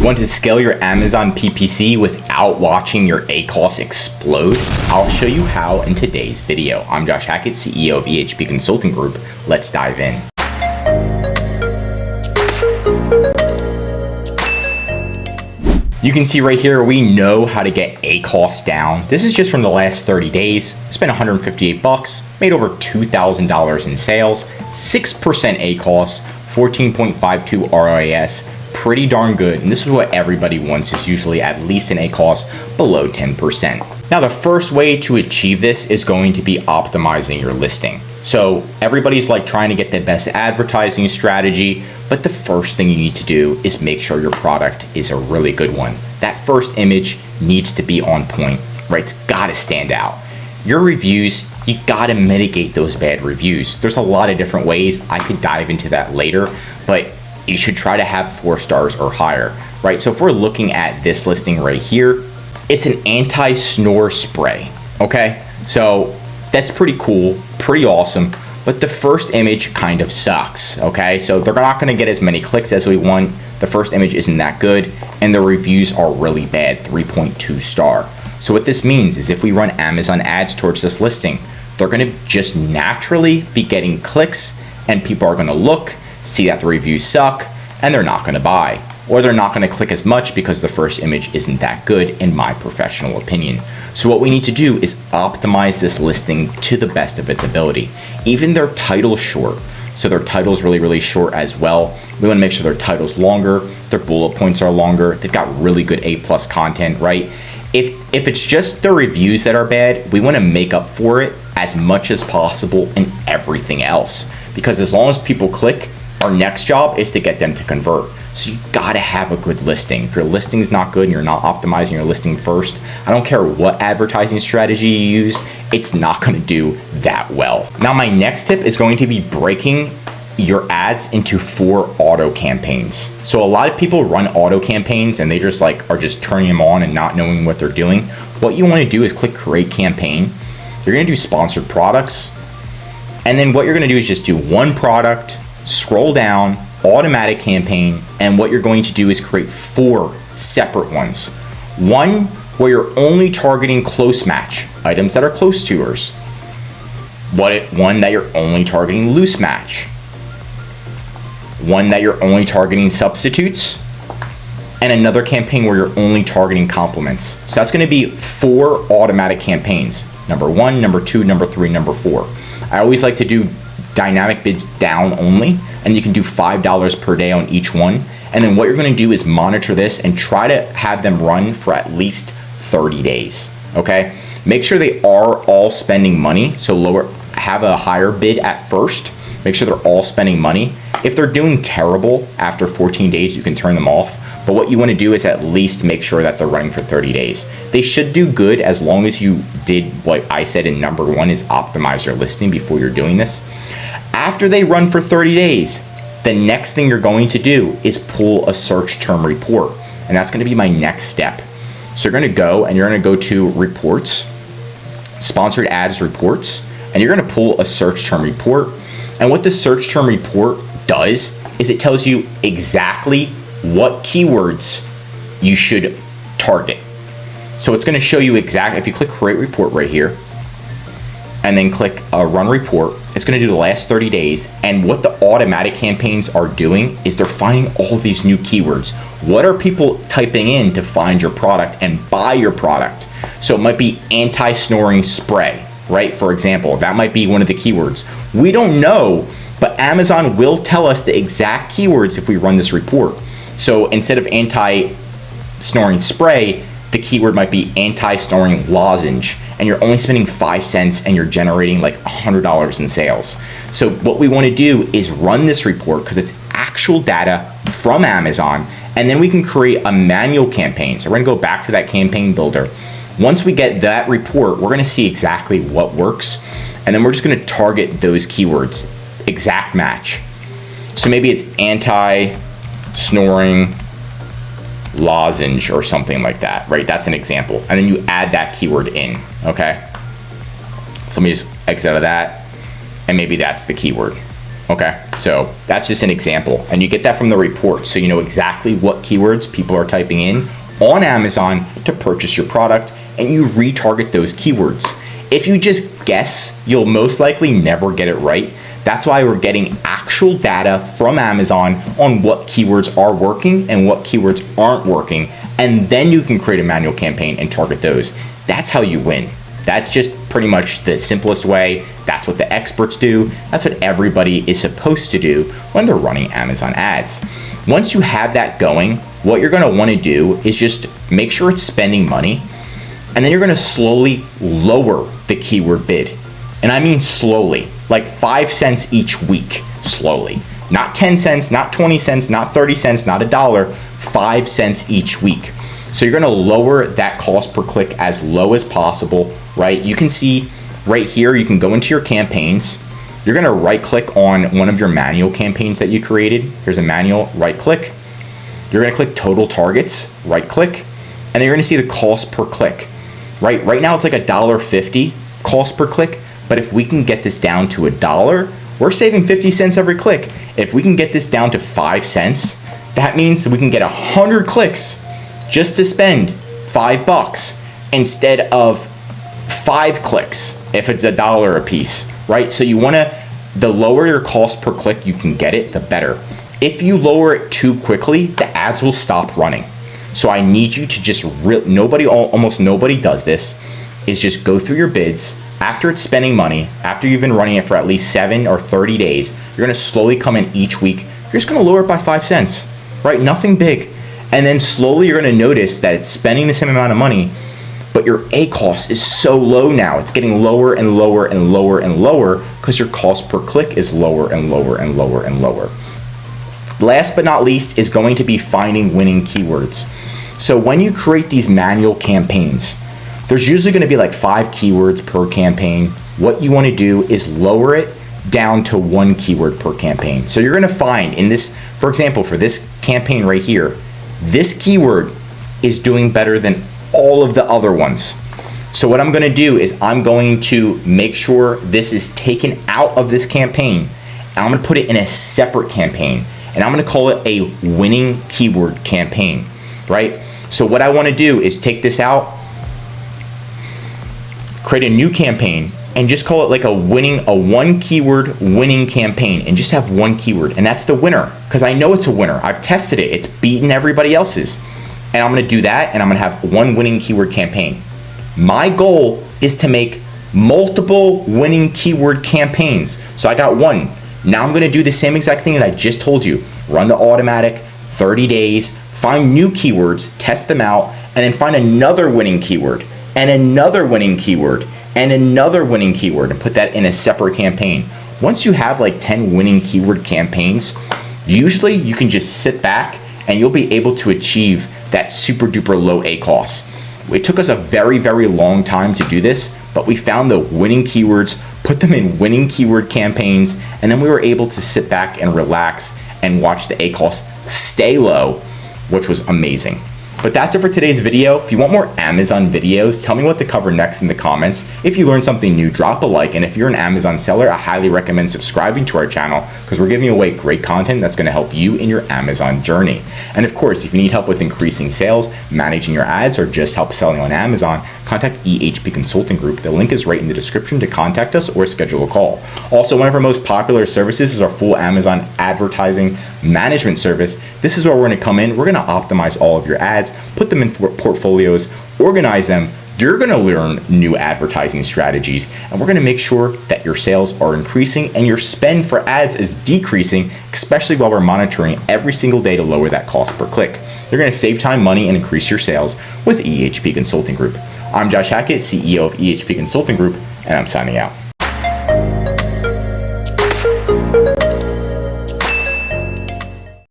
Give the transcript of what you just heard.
You want to scale your Amazon PPC without watching your ACoS explode? I'll show you how in today's video. I'm Josh Hackett, CEO of EHP Consulting Group. Let's dive in. You can see right here, we know how to get ACoS down. This is just from the last 30 days. Spent 158 bucks, made over $2,000 in sales, 6% ACoS, 14.52 ROAS. Pretty darn good, and this is what everybody wants, is usually at least an ACoS below 10%. Now the first way to achieve this is going to be optimizing your listing. So everybody's like trying to get the best advertising strategy, but the first thing you need to do is make sure your product is a really good one. That first image needs to be on point, right? It's gotta stand out. Your reviews, you gotta mitigate those bad reviews. There's a lot of different ways. I could dive into that later, but you should try to have 4 stars or higher, right? So if we're looking at this listing right here, it's an anti-snore spray, okay? So that's pretty cool, pretty awesome, but the first image kind of sucks, okay? So they're not gonna get as many clicks as we want. The first image isn't that good, and the reviews are really bad, 3.2 star. So what this means is if we run Amazon ads towards this listing, they're gonna just naturally be getting clicks, and people are gonna look, see that the reviews suck, and they're not gonna buy. Or they're not gonna click as much because the first image isn't that good, in my professional opinion. So what we need to do is optimize this listing to the best of its ability. Even their title's short. So their title's really short as well. We wanna make sure their title's longer, their bullet points are longer, they've got really good A+ content, right? If it's just the reviews that are bad, we wanna make up for it as much as possible in everything else. Because as long as people click, our next job is to get them to convert. So you gotta have a good listing. If your listing's not good and you're not optimizing your listing first, I don't care what advertising strategy you use, it's not gonna do that well. Now my next tip is going to be breaking your ads into 4 auto campaigns. So a lot of people run auto campaigns and they just are just turning them on and not knowing what they're doing. What you wanna do is click create campaign. You're gonna do sponsored products. And then what you're gonna do is just do one product, scroll down, automatic campaign, and what you're going to do is create 4 separate ones. One where you're only targeting close match, items that are close to yours. One that you're only targeting loose match. One that you're only targeting substitutes. And another campaign where you're only targeting compliments. So that's gonna be 4 automatic campaigns. Number 1, number 2, number 3, number 4. I always like to do dynamic bids down only, and you can do $5 per day on each one. And then what you're gonna do is monitor this and try to have them run for at least 30 days, okay? Make sure they are all spending money, so have a higher bid at first. Make sure they're all spending money. If they're doing terrible after 14 days, you can turn them off. But what you wanna do is at least make sure that they're running for 30 days. They should do good as long as you did what I said in number 1 is optimize your listing before you're doing this. After they run for 30 days, the next thing you're going to do is pull a search term report. And that's gonna be my next step. So you're gonna go to reports, sponsored ads reports, and you're gonna pull a search term report. And what the search term report does is it tells you exactly what keywords you should target. So it's gonna show you exactly, if you click create report right here, and then click run report, it's gonna do the last 30 days. And what the automatic campaigns are doing is they're finding all these new keywords. What are people typing in to find your product and buy your product? So it might be anti-snoring spray, right? For example, that might be one of the keywords. We don't know, but Amazon will tell us the exact keywords if we run this report. So instead of anti-snoring spray, the keyword might be anti-snoring lozenge, and you're only spending 5 cents and you're generating like $100 in sales. So what we wanna do is run this report because it's actual data from Amazon, and then we can create a manual campaign. So we're gonna go back to that campaign builder. Once we get that report, we're gonna see exactly what works, and then we're just gonna target those keywords, exact match. So maybe it's anti-snoring lozenge or something like that, right? That's an example. And then you add that keyword in, okay? So let me just exit out of that, and maybe that's the keyword, Okay, so that's just an example, and you get that from the report, so you know exactly what keywords people are typing in on Amazon to purchase your product, and you retarget those keywords. If you just guess, you'll most likely never get it right. That's why we're getting actual data from Amazon on what keywords are working and what keywords aren't working, and then you can create a manual campaign and target those. That's how you win. That's just pretty much the simplest way. That's what the experts do. That's what everybody is supposed to do when they're running Amazon ads. Once you have that going, what you're gonna wanna do is just make sure it's spending money, and then you're gonna slowly lower the keyword bid. And I mean slowly, like 5 cents each week, slowly. Not 10 cents, not 20 cents, not 30 cents, not $1, 5 cents each week. So you're gonna lower that cost per click as low as possible, right? You can see right here, you can go into your campaigns. You're gonna right click on one of your manual campaigns that you created. Here's a manual, right click. You're gonna click total targets, right click, and then you're gonna see the cost per click, right? Right now it's like $1.50 cost per click, but if we can get this down to $1, we're saving 50 cents every click. If we can get this down to 5 cents, that means we can get 100 clicks just to spend $5 instead of 5 clicks if it's $1 a piece, right? So you wanna, the lower your cost per click you can get it, the better. If you lower it too quickly, the ads will stop running. So I need you to just, almost nobody does this, is just go through your bids. After it's spending money, after you've been running it for at least 7 or 30 days, you're gonna slowly come in each week. You're just gonna lower it by 5 cents, right? Nothing big. And then slowly you're gonna notice that it's spending the same amount of money, but your ACoS is so low now. It's getting lower and lower and lower and lower because your cost per click is lower and lower and lower and lower. Last but not least is going to be finding winning keywords. So when you create these manual campaigns, there's usually gonna be like 5 keywords per campaign. What you wanna do is lower it down to 1 keyword per campaign. So you're gonna find in this, for example, for this campaign right here, this keyword is doing better than all of the other ones. So what I'm gonna do is I'm going to make sure this is taken out of this campaign, and I'm gonna put it in a separate campaign, and I'm gonna call it a winning keyword campaign, right? So what I wanna do is take this out, create a new campaign, and just call it like a 1 keyword winning campaign, and just have 1 keyword, and that's the winner, because I know it's a winner. I've tested it, it's beaten everybody else's. And I'm gonna do that, and I'm gonna have 1 winning keyword campaign. My goal is to make multiple winning keyword campaigns. So I got 1. Now I'm gonna do the same exact thing that I just told you. Run the automatic, 30 days, find new keywords, test them out, and then find another winning keyword, and another winning keyword, and another winning keyword, and put that in a separate campaign. Once you have like 10 winning keyword campaigns, usually you can just sit back and you'll be able to achieve that super duper low ACoS. It took us a very, very long time to do this, but we found the winning keywords, put them in winning keyword campaigns, and then we were able to sit back and relax and watch the ACoS stay low, which was amazing. But that's it for today's video. If you want more Amazon videos, tell me what to cover next in the comments. If you learned something new, drop a like. And if you're an Amazon seller, I highly recommend subscribing to our channel because we're giving away great content that's gonna help you in your Amazon journey. And of course, if you need help with increasing sales, managing your ads, or just help selling on Amazon, contact EHP Consulting Group. The link is right in the description to contact us or schedule a call. Also, one of our most popular services is our full Amazon advertising management service. This is where we're gonna come in. We're gonna optimize all of your ads, put them in portfolios, organize them. You're gonna learn new advertising strategies, and we're gonna make sure that your sales are increasing and your spend for ads is decreasing, especially while we're monitoring every single day to lower that cost per click. You're gonna save time, money, and increase your sales with EHP Consulting Group. I'm Josh Hackett, CEO of EHP Consulting Group, and I'm signing out.